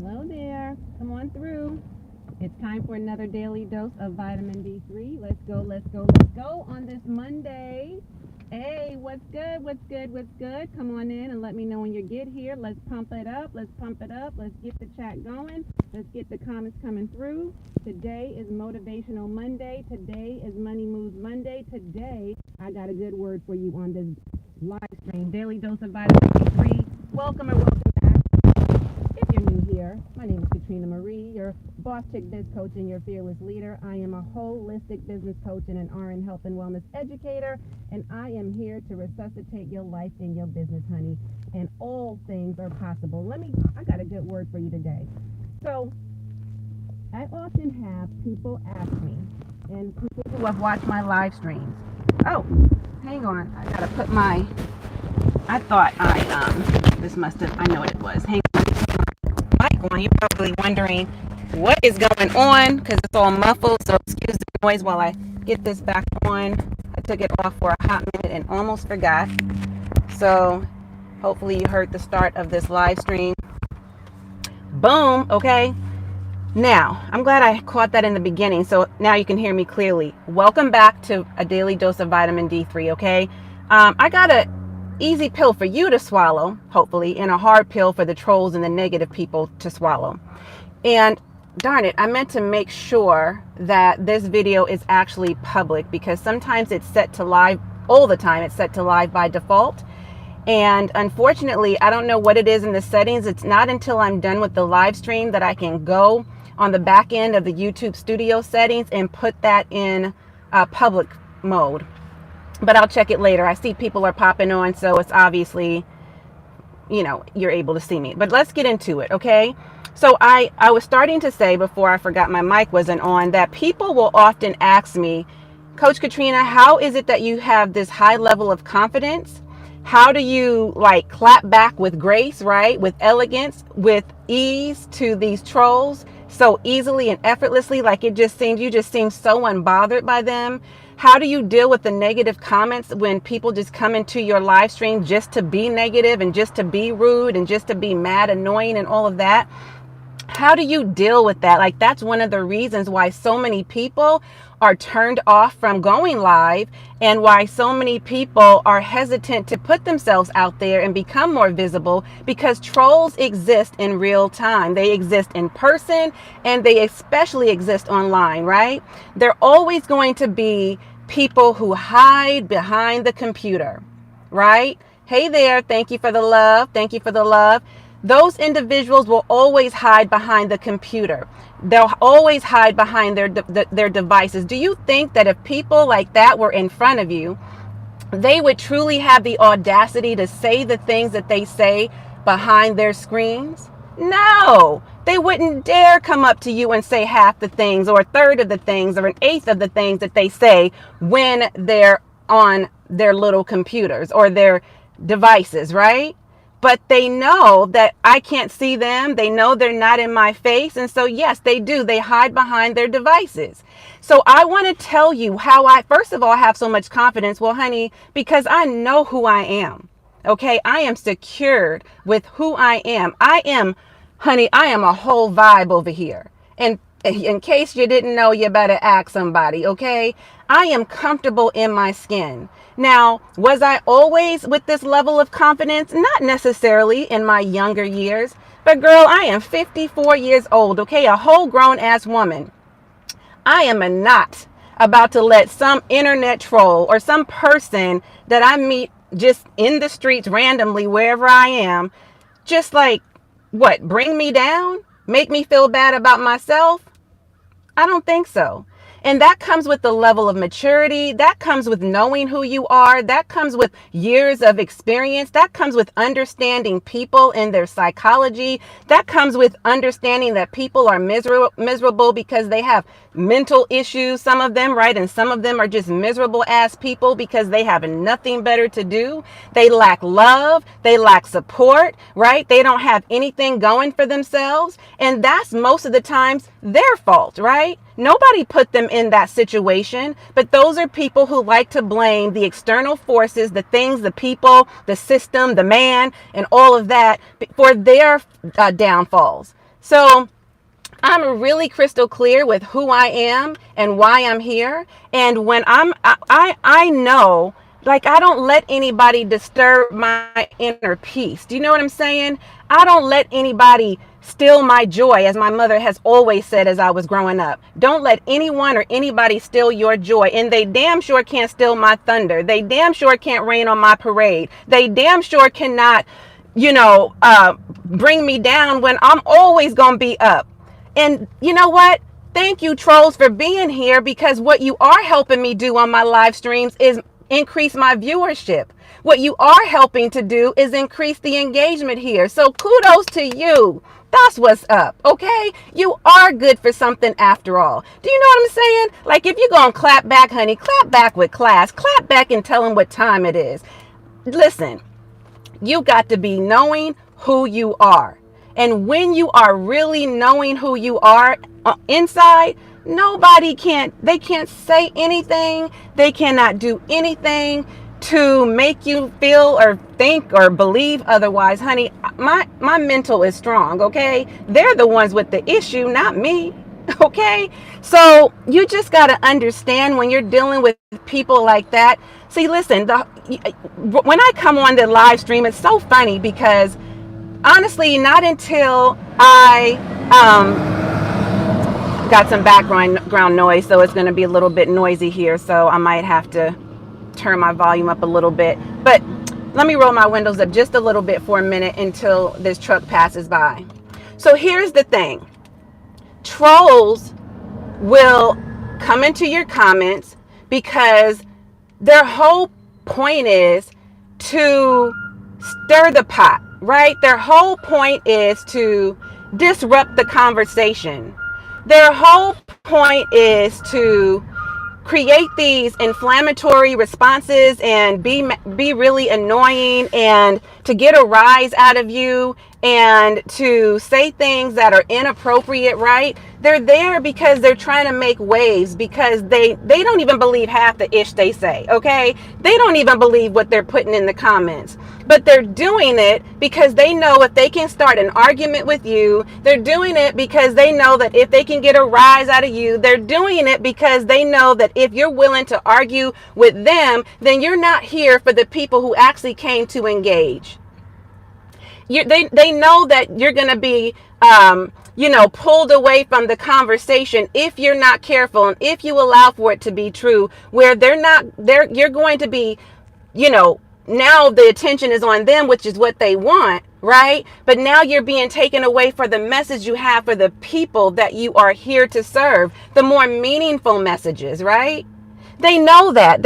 Hello there. Come on through. It's time for another daily dose of vitamin D3. Let's go, let's go, let's go on this Monday. Hey, what's good? What's good? What's good? Come on in and let me know when you get here. Let's pump it up. Let's pump it up. Let's get the chat going. Let's get the comments coming through. Today is Motivational Monday. Today is Money Moves Monday. Today, I got a good word for you on this live stream. Daily dose of vitamin D3. Welcome or welcome back. If you're new here, my name is Katrina Marie, your boss chick biz coach and your fearless leader. I am a holistic business coach and an RN health and wellness educator, and I am here to resuscitate your life and your business, honey. And all things are possible. I got a good word for you today. So, I often have people ask me, and people who have watched my live streams. Oh, hang on, I gotta put my. I thought I know what it was. Hang on. Mic on. You're probably wondering what is going on because it's all muffled, so excuse the noise while I get this back on. I took it off for a hot minute and almost forgot. So hopefully you heard the start of this live stream. Boom. Okay. Now, I'm glad I caught that in the beginning, so now you can hear me clearly. Welcome back to a daily dose of vitamin D3, okay? I got a easy pill for you to swallow, hopefully, and a hard pill for the trolls and the negative people to swallow. And darn it, I meant to make sure that this video is actually public because sometimes it's set to live, all the time it's set to live by default. And unfortunately, I don't know what it is in the settings. It's not until I'm done with the live stream that I can go on the back end of the YouTube studio settings and put that in public mode. But I'll check it later. I see people are popping on, so it's obviously, you're able to see me. But let's get into it, okay? So I was starting to say before I forgot my mic wasn't on that people will often ask me, Coach Katrina, how is it that you have this high level of confidence? How do you clap back with grace, right? With elegance, with ease to these trolls so easily and effortlessly, you just seem so unbothered by them. How do you deal with the negative comments when people just come into your live stream just to be negative and just to be rude and just to be mad, annoying and all of that? How do you deal with that? That's one of the reasons why so many people are turned off from going live and why so many people are hesitant to put themselves out there and become more visible, because trolls exist in real time. They exist in person and they especially exist online, right? They're always going to be people who hide behind the computer, right? Hey there, thank you for the love. Thank you for the love. Those individuals will always hide behind the computer. They'll always hide behind their devices. Do you think that if people like that were in front of you, they would truly have the audacity to say the things that they say behind their screens? No, they wouldn't dare come up to you and say half the things or a third of the things or an eighth of the things that they say when they're on their little computers or their devices, right? But they know that I can't see them. They know they're not in my face. And so, yes, they do. They hide behind their devices. So I want to tell you how I, first of all, have so much confidence. Well, honey, because I know who I am. Okay, I am secured with who I am. I am a whole vibe over here. And in case you didn't know, you better ask somebody, okay? I am comfortable in my skin. Now, was I always with this level of confidence? Not necessarily in my younger years. But girl, I am 54 years old, okay? A whole grown ass woman. I am not about to let some internet troll or some person that I meet just in the streets randomly, wherever I am, just bring me down? Make me feel bad about myself? I don't think so. And that comes with the level of maturity. That comes with knowing who you are. That comes with years of experience. That comes with understanding people and their psychology. That comes with understanding that people are miserable because they have mental issues, some of them, right? And some of them are just miserable ass people because they have nothing better to do. They lack love. They lack support, right? They don't have anything going for themselves. And that's most of the times their fault, right? Nobody put them in that situation, but those are people who like to blame the external forces, the things, the people, the system, the man, and all of that for their downfalls. So I'm really crystal clear with who I am and why I'm here. And when I know, like, I don't let anybody disturb my inner peace. Do you know what I'm saying? I don't let anybody steal my joy, as my mother has always said as I was growing up. Don't let anyone or anybody steal your joy. And they damn sure can't steal my thunder. They damn sure can't rain on my parade. They damn sure cannot, bring me down when I'm always going to be up. And you know what? Thank you, trolls, for being here, because what you are helping me do on my live streams is increase my viewership. What you are helping to do is increase the engagement here. So kudos to you. That's what's up, okay? You are good for something after all. Do you know what I'm saying? Like, if you're going to clap back, honey, clap back with class. Clap back and tell them what time it is. Listen, you got to be knowing who you are. And when you are really knowing who you are inside, they can't say anything. They cannot do anything to make you feel or think or believe otherwise. Honey, my mental is strong, okay? They're the ones with the issue, not me. Okay? So you just got to understand when you're dealing with people like that. See, listen, when I come on the live stream, it's so funny because honestly, not until I got some background noise, so it's going to be a little bit noisy here, so I might have to turn my volume up a little bit. But let me roll my windows up just a little bit for a minute until this truck passes by. So here's the thing. Trolls will come into your comments because their whole point is to stir the pot, right? Their whole point is to disrupt the conversation. Their whole point is to create these inflammatory responses and be really annoying and to get a rise out of you and to say things that are inappropriate, right? They're there because they're trying to make waves, because they don't even believe half the ish they say, okay? They don't even believe what they're putting in the comments. But they're doing it because they know if they can start an argument with you, they're doing it because they know that if they can get a rise out of you, they're doing it because they know that if you're willing to argue with them, then you're not here for the people who actually came to engage. They know that you're going to be, pulled away from the conversation if you're not careful and if you allow for it to be true, where you're going to be, now the attention is on them, which is what they want, right? But now you're being taken away for the message you have for the people that you are here to serve, the more meaningful messages, right? They know that.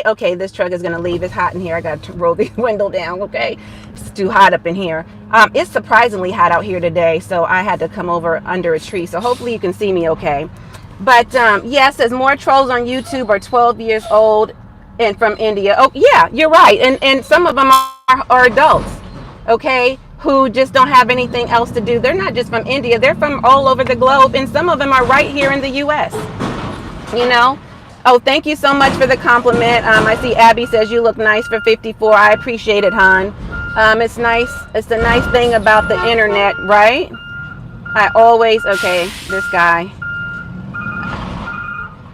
Okay, this truck is going to leave. It's hot in here. I got to roll the window down, okay? It's too hot up in here. It's surprisingly hot out here today, so I had to come over under a tree. So hopefully you can see me okay. But yes, as more trolls on YouTube are 12 years old and from India. Oh, yeah, you're right. And some of them are adults, okay, who just don't have anything else to do. They're not just from India. They're from all over the globe, and some of them are right here in the U.S., Oh, thank you so much for the compliment. I see Abby says you look nice for 54. I appreciate it, hon. It's nice. It's the nice thing about the internet, right? Okay, this guy.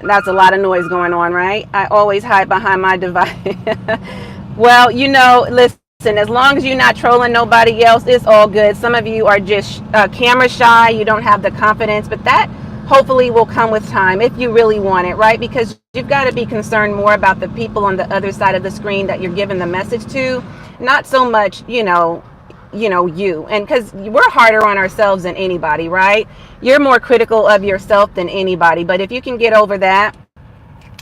That's a lot of noise going on, right? I always hide behind my device. Well, listen, as long as you're not trolling nobody else, it's all good. Some of you are just camera shy. You don't have the confidence, but that hopefully will come with time if you really want it, right? Because you've got to be concerned more about the people on the other side of the screen that you're giving the message to, not so much, you. And because we're harder on ourselves than anybody, right? You're more critical of yourself than anybody. But if you can get over that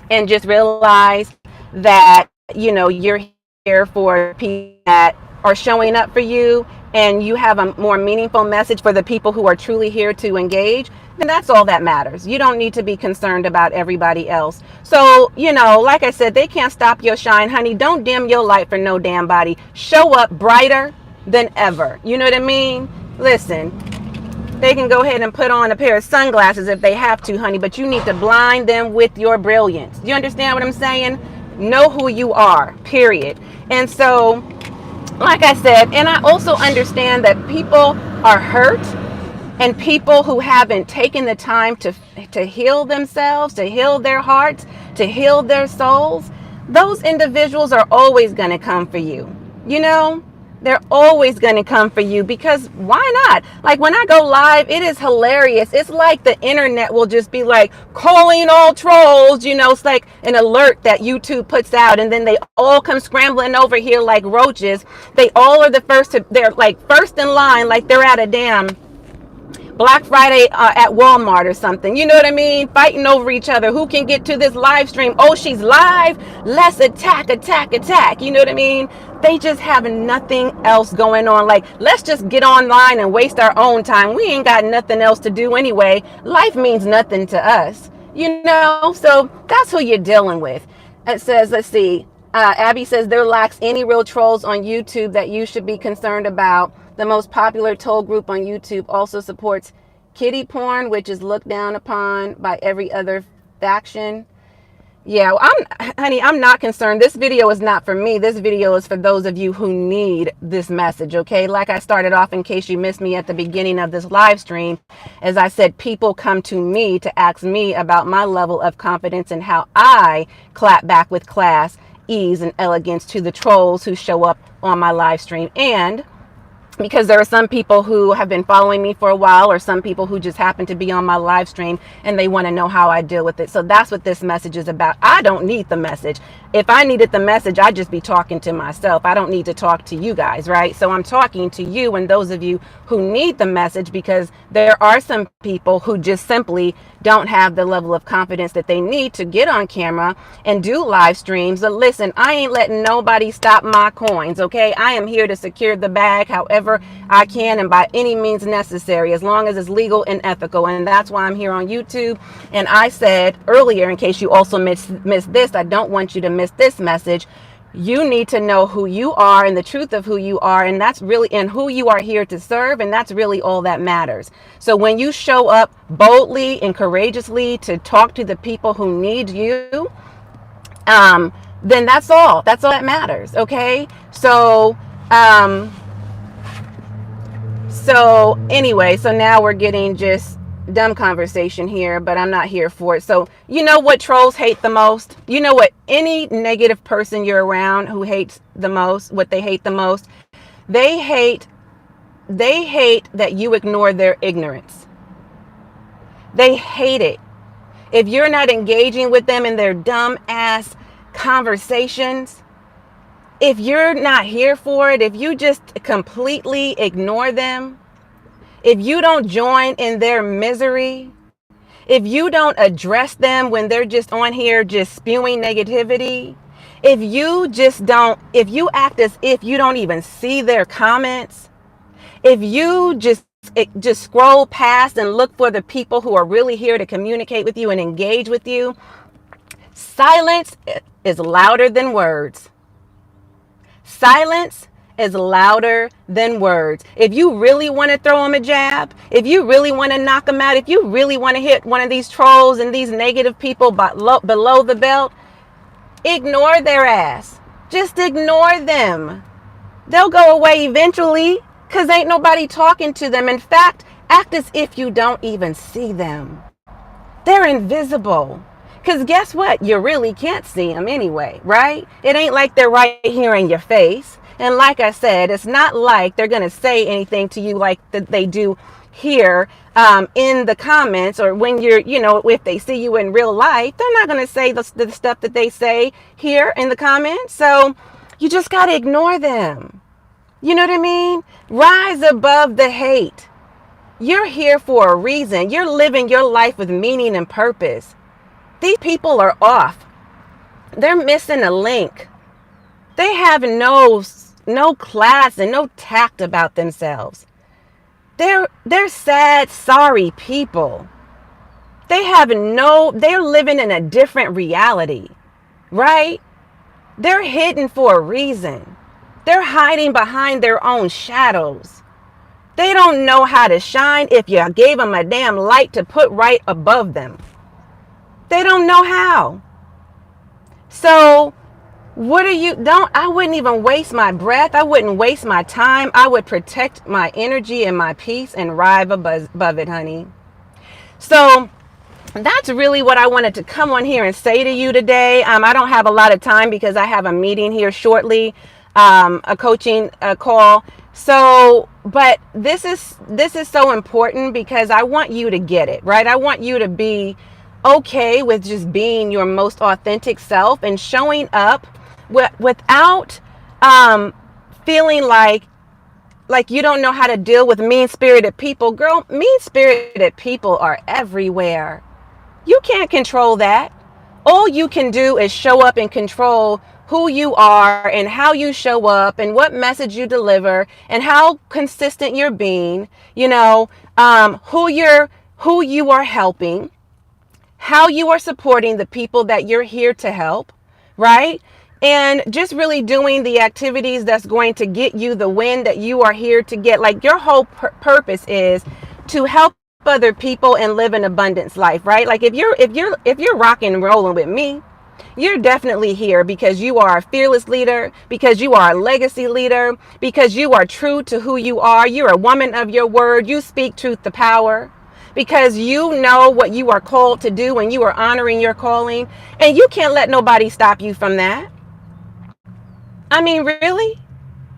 and just realize that, you're here for people that are showing up for you, and you have a more meaningful message for the people who are truly here to engage, then that's all that matters. You don't need to be concerned about everybody else. So, like I said, they can't stop your shine, honey. Don't dim your light for no damn body. Show up brighter than ever. You know what I mean? Listen, they can go ahead and put on a pair of sunglasses if they have to, honey, but you need to blind them with your brilliance. You understand what I'm saying? Know who you are, period. And so, like I said, and I also understand that people are hurt And people who haven't taken the time to heal themselves, to heal their hearts, to heal their souls, those individuals are always going to come for you. You know, they're always going to come for you, because why not? Like when I go live, it is hilarious. It's like the internet will just be like, calling all trolls. You know, it's like an alert that YouTube puts out, and then they all come scrambling over here like roaches. They all are they're like first in line, like they're at a damn Black Friday at Walmart or something. You know what I mean? Fighting over each other. Who can get to this live stream? Oh, she's live. Let's attack, attack, attack. You know what I mean? They just have nothing else going on. Like, let's just get online and waste our own time. We ain't got nothing else to do anyway. Life means nothing to us. You know? So that's who you're dealing with. It says, let's see. Abby says there lacks any real trolls on YouTube that you should be concerned about. The most popular troll group on YouTube also supports kiddie porn, which is looked down upon by every other faction. Yeah, well, I'm not concerned. This video is not for me. This video is for those of you who need this message, okay? Like I started off, in case you missed me at the beginning of this live stream, as I said, people come to me to ask me about my level of confidence and how I clap back with class, ease, and elegance to the trolls who show up on my live stream. And because there are some people who have been following me for a while, or some people who just happen to be on my live stream and they want to know how I deal with it. So that's what this message is about. I don't need the message. If I needed the message, I'd just be talking to myself. I don't need to talk to you guys, right? So I'm talking to you and those of you who need the message, because there are some people who just simply don't have the level of confidence that they need to get on camera and do live streams. But listen, I ain't letting nobody stop my coins, okay? I am here to secure the bag however I can and by any means necessary, as long as it's legal and ethical. And that's why I'm here on YouTube. And I said earlier, in case you also missed this, I don't want you to miss this message. You need to know who you are and the truth of who you are, and that's really, and who you are here to serve, and that's really all that matters. So when you show up boldly and courageously to talk to the people who need you, then that's all that matters, okay? So anyway, so now we're getting just dumb conversation here, but I'm not here for it. So you know what trolls hate the most? You know what any negative person you're around who hates the most, what they hate the most? They hate that you ignore their ignorance. They hate it. If you're not engaging with them in their dumb ass conversations, if you're not here for it, if you just completely ignore them, if you don't join in their misery, if you don't address them when they're just on here just spewing negativity, if you act as if you don't even see their comments, if you just scroll past and look for the people who are really here to communicate with you and engage with you, silence is louder than words. Silence is louder than words. If you really want to throw them a jab, if you really want to knock them out, if you really want to hit one of these trolls and these negative people below the belt, ignore their ass. Just ignore them. They'll go away eventually, because ain't nobody talking to them. In fact, act as if you don't even see them. They're invisible. Because guess what? You really can't see them anyway, right? It ain't like they're right here in your face. And like I said, it's not like they're going to say anything to you like that they do here in the comments, or when you're, if they see you in real life, they're not going to say the stuff that they say here in the comments. So you just got to ignore them. You know what I mean? Rise above the hate. You're here for a reason. You're living your life with meaning and purpose. These people are off. They're missing a link. They have no class and no tact about themselves. They're sad, sorry people. They're living in a different reality, right? They're hidden for a reason. They're hiding behind their own shadows. They don't know how to shine if you gave them a damn light to put right above them. They don't know how. So What are you, don't, I wouldn't even waste my breath. I wouldn't waste my time. I would protect my energy and my peace and ride above it, honey. So that's really what I wanted to come on here and say to you today. I don't have a lot of time because I have a meeting here shortly, a coaching call. So, but this is so important because I want you to get it, right? I want you to be okay with just being your most authentic self and showing up without feeling like you don't know how to deal with mean-spirited people. Girl, mean-spirited people are everywhere. You can't control that. All you can do is show up and control who you are and how you show up and what message you deliver and how consistent you're being, who you are helping, how you are supporting the people that you're here to help, right? And just really doing the activities that's going to get you the win that you are here to get. Like your whole purpose is to help other people and live an abundance life, right? Like if you're rocking and rolling with me, you're definitely here because you are a fearless leader, because you are a legacy leader, because you are true to who you are. You're a woman of your word. You speak truth to power because you know what you are called to do and you are honoring your calling, and you can't let nobody stop you from that. I mean, really?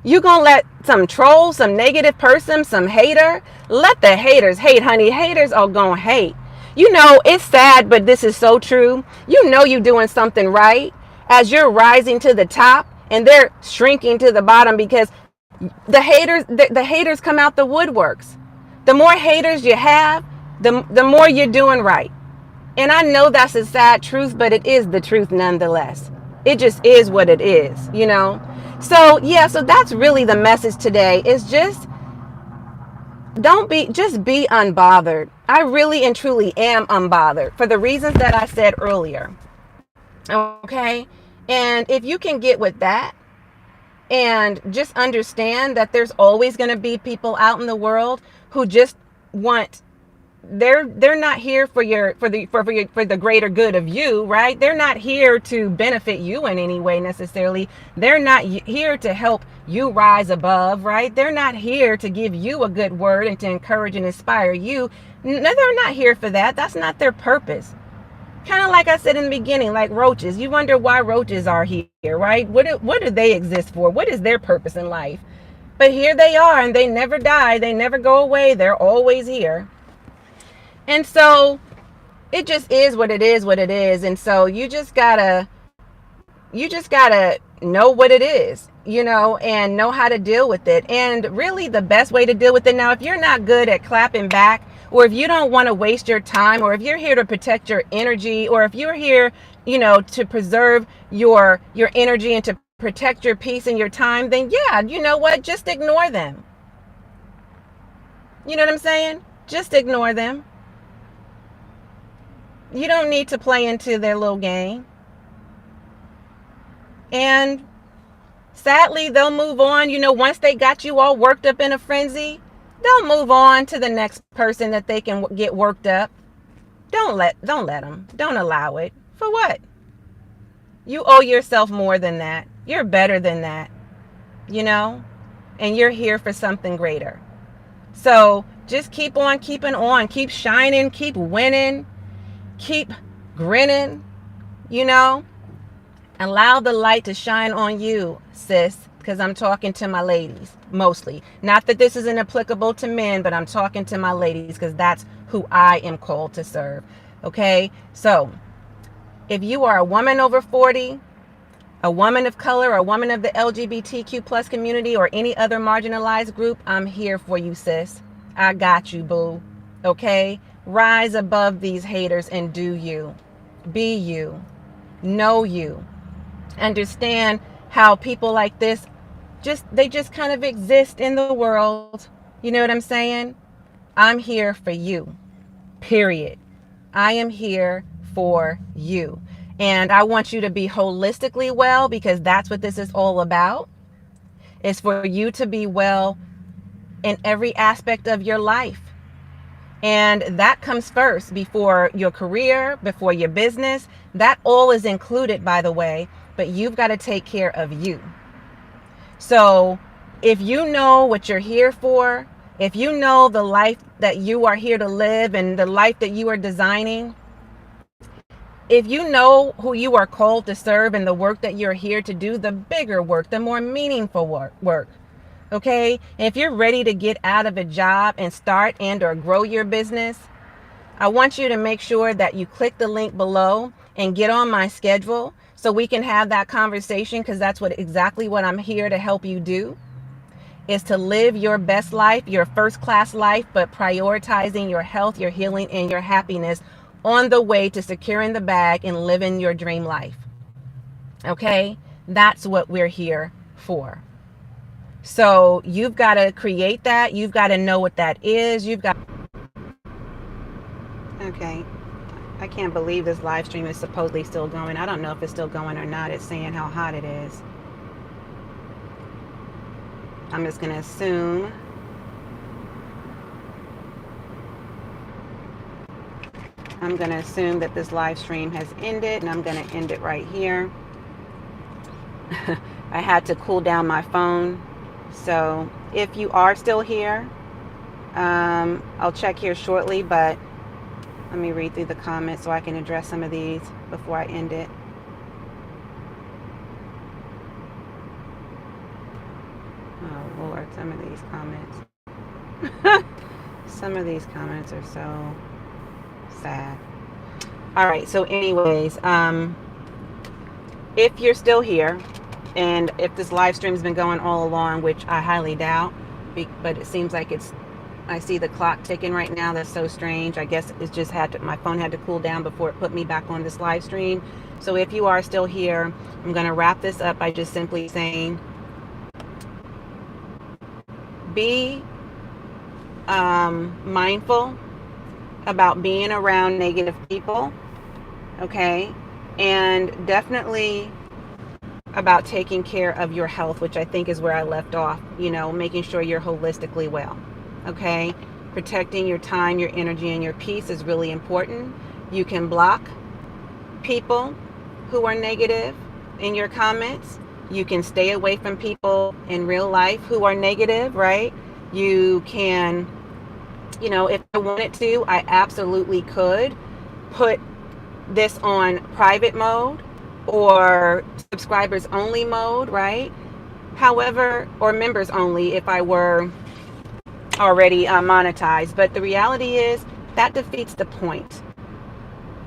You gonna let some troll, some negative person, some hater? Let the haters hate, honey. Haters are gonna hate. It's sad, but this is so true. You're doing something right as you're rising to the top and they're shrinking to the bottom because the haters come out the woodworks. The more haters you have, the more you're doing right. And I know that's a sad truth, but it is the truth nonetheless. It just is what it is. So that's really the message today is just be unbothered. I really and truly am unbothered for the reasons that I said earlier. Okay. And if you can get with that and just understand that there's always going to be people out in the world who just want, they're not here for the greater good of you, right? They're not here to benefit you in any way necessarily. They're not here to help you rise above, right? They're not here to give you a good word and to encourage and inspire you. No, they're not here for that. That's not their purpose. Kind of like I said in the beginning, like roaches. You wonder why roaches are here, right? What do they exist for? What is their purpose in life? But here they are, and they never die. They never go away. They're always here. And so it just is what it is. And so you just gotta know what it is, and know how to deal with it. And really the best way to deal with it now, if you're not good at clapping back, or if you don't want to waste your time, or if you're here to protect your energy, or if you're here, to preserve your energy and to protect your peace and your time, then you know what? Just ignore them. You know what I'm saying? Just ignore them. You don't need to play into their little game. And sadly, they'll move on. Once they got you all worked up in a frenzy, they'll move on to the next person that they can get worked up. Don't let them. Don't allow it. For what? You owe yourself more than that. You're better than that. And you're here for something greater. So just keep on keeping on. Keep shining. Keep winning. Keep grinning. Allow the light to shine on you, sis, because I'm talking to my ladies mostly. Not that this isn't applicable to men, but I'm talking to my ladies because that's who I am called to serve. Okay? So if you are a woman over 40, a woman of color, a woman of the LGBTQ plus community, or any other marginalized group, I'm here for you, sis. I got you, boo. Okay? Rise above these haters and do you. Be you. Know you. Understand how people like this they just kind of exist in the world. You know what I'm saying? I'm here for you. Period. I am here for you. And I want you to be holistically well, because that's what this is all about. It's for you to be well in every aspect of your life. And that comes first before your career, before your business. That all is included, by the way. but you've got to take care of you. So if you know what you're here for, if you know the life that you are here to live and the life that you are designing, if you know who you are called to serve and the work that you're here to do, the bigger work, the more meaningful work, okay? And if you're ready to get out of a job and start and or grow your business, I want you to make sure that you click the link below and get on my schedule so we can have that conversation, because that's exactly what I'm here to help you do, is to live your best life, your first class life, but prioritizing your health, your healing, and your happiness on the way to securing the bag and living your dream life. Okay? That's what we're here for. So you've got to create that. You've got to know what that is. Okay. I can't believe this live stream is supposedly still going. I don't know if it's still going or not. It's saying how hot it is. I'm just going to assume. I'm going to assume that this live stream has ended, and I'm going to end it right here. I had to cool down my phone. So if you are still here, I'll check here shortly, but let me read through the comments so I can address some of these before I end it. Oh Lord, some of these comments. Some of these comments are so sad. All right, so anyways, if you're still here, and if this live stream's been going all along, which I highly doubt, but it seems like I see the clock ticking right now. That's so strange. I guess it's just my phone had to cool down before it put me back on this live stream. So if you are still here, I'm going to wrap this up by just simply saying, be mindful about being around negative people, okay? And definitely about taking care of your health, which I think is where I left off, making sure you're holistically well. Okay, protecting your time, your energy, and your peace is really important. You can block people who are negative in your comments. You can stay away from people in real life who are negative, right? You can, if I wanted to, I absolutely could put this on private mode or subscribers only mode, right? However, or members only if I were already monetized. But the reality is that defeats the point.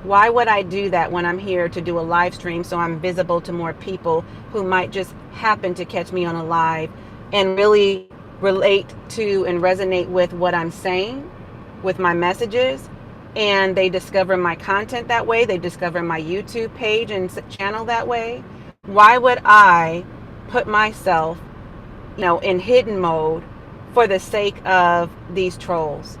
Why would I do that when I'm here to do a live stream so I'm visible to more people who might just happen to catch me on a live and really relate to and resonate with what I'm saying, with my messages, and they discover my content that way, they discover my YouTube page and channel that way? Why would I put myself, in hidden mode for the sake of these trolls,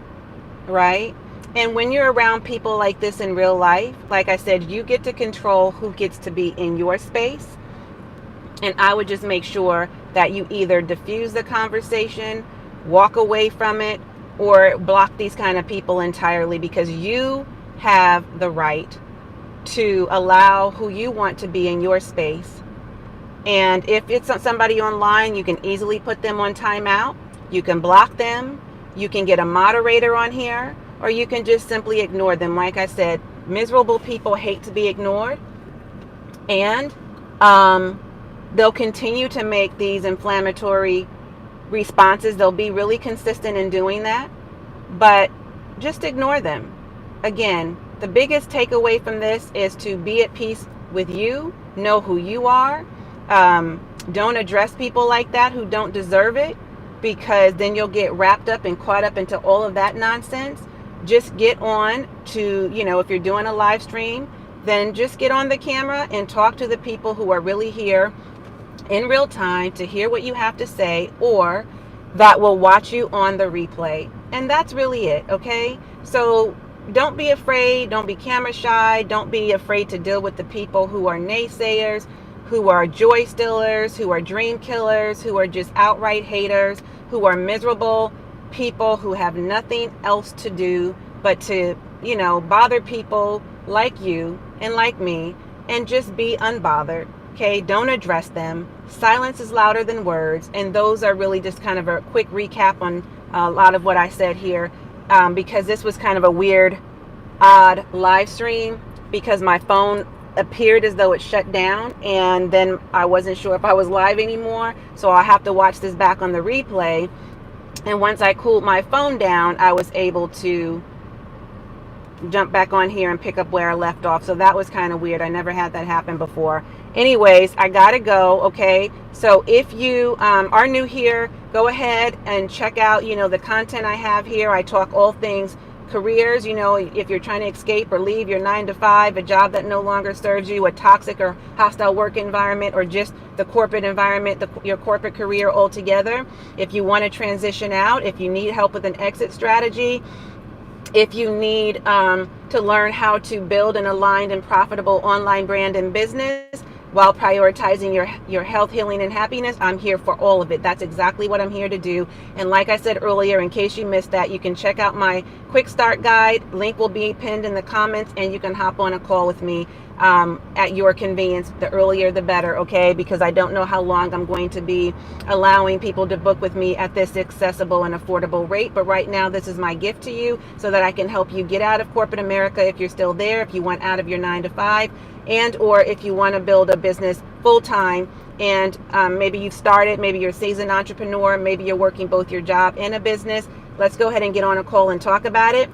right? And when you're around people like this in real life, like I said, you get to control who gets to be in your space. And I would just make sure that you either diffuse the conversation, walk away from it, or block these kind of people entirely, because you have the right to allow who you want to be in your space. And if it's somebody online, you can easily put them on timeout. You can block them. You can get a moderator on here, or you can just simply ignore them. Like I said, miserable people hate to be ignored, and they'll continue to make these inflammatory responses. They'll be really consistent in doing that, but just ignore them. Again, the biggest takeaway from this is to be at peace with you, know who you are. Don't address people like that who don't deserve it, because then you'll get wrapped up and caught up into all of that nonsense. Just get on to, if you're doing a live stream, then just get on the camera and talk to the people who are really here in real time to hear what you have to say, or that will watch you on the replay. And that's really it, okay? So don't be afraid. Don't be camera shy. Don't be afraid to deal with the people who are naysayers, who are joy stealers, who are dream killers, who are just outright haters, who are miserable people who have nothing else to do but to, bother people like you and like me, and just be unbothered. Okay, don't address them. Silence is louder than words. And those are really just kind of a quick recap on a lot of what I said here, because this was kind of a weird, odd live stream, because my phone appeared as though it shut down, and then I wasn't sure if I was live anymore. So I'll have to watch this back on the replay. And once I cooled my phone down, I was able to jump back on here and pick up where I left off. So that was kind of weird. I never had that happen before. Anyways, I gotta go. Okay, so if you are new here, go ahead and check out the content I have here. I talk all things careers. If you're trying to escape or leave your 9-to-5, a job that no longer serves you, a toxic or hostile work environment, or just the corporate environment, your corporate career altogether. If you want to transition out, if you need help with an exit strategy, if you need to learn how to build an aligned and profitable online brand and business while prioritizing your health, healing, and happiness, I'm here for all of it. That's exactly what I'm here to do. And like I said earlier, in case you missed that, you can check out my quick start guide. Link will be pinned in the comments, and you can hop on a call with me at your convenience. The earlier the better, okay? Because I don't know how long I'm going to be allowing people to book with me at this accessible and affordable rate. But right now, this is my gift to you so that I can help you get out of corporate America if you're still there, if you want out of your 9-to-5, and or if you want to build a business full-time, and maybe you've started, maybe you're a seasoned entrepreneur, maybe you're working both your job and a business. Let's go ahead and get on a call and talk about it.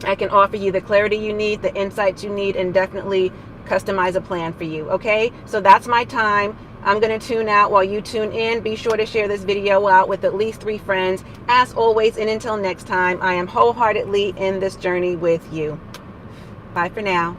I can offer you the clarity you need, the insights you need, and definitely customize a plan for you. Okay, so that's my time. I'm going to tune out while you tune in. Be sure to share this video out with at least 3 friends. As always, and until next time, I am wholeheartedly in this journey with you. Bye for now.